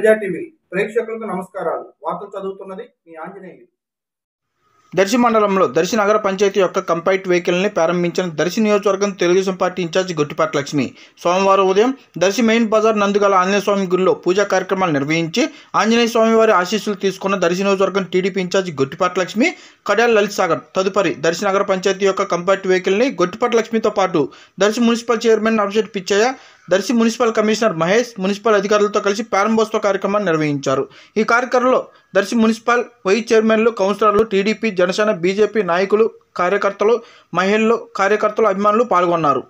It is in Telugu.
ప్రజా టీవీ ప్రేక్షకులకు నమస్కారాలు. వార్తలు చదువుతున్నది మీ ఆంజనేయులు. దర్శి మండలంలో దర్శి నగర పంచాయతీ యొక్క కంపైట్ వెహికల్ని ప్రారంభించిన దర్శి నియోజకవర్గం తెలుగుదేశం పార్టీ ఇన్ఛార్జి గొట్టిపాటి లక్ష్మి సోమవారం ఉదయం దర్శి మెయిన్ బజార్ నందుగల ఆంజనేయ స్వామి గుడిలో పూజా కార్యక్రమాలు నిర్వహించి ఆంజనేయ స్వామి వారి ఆశీస్సులు తీసుకున్న దర్శి నియోజకవర్గం టీడీపీ ఇన్ఛార్జి గొట్టిపాటి లక్ష్మి, కడియాల్ లలిత్ సాగర్ తదుపరి దర్శి నగర పంచాయతీ యొక్క కంపైట్ వెహికల్ని గొట్టిపాటి లక్ష్మితో పాటు Darsi municipal chairman Abhishek Pichaiah, Darsi municipal commissioner Mahesh, municipal అధికారులతో కలిసి ప్రారంభోత్సవ కార్యక్రమాన్ని నిర్వహించారు. ఈ కార్యక్రమంలో దర్శి మున్సిపల్ వైస్ చైర్మన్లు, కౌన్సిలర్లు, టీడీపీ, జనసేన, బీజేపీ నాయకులు, కార్యకర్తలు, మహిళలు, కార్యకర్తలు, అభిమానులు పాల్గొన్నారు.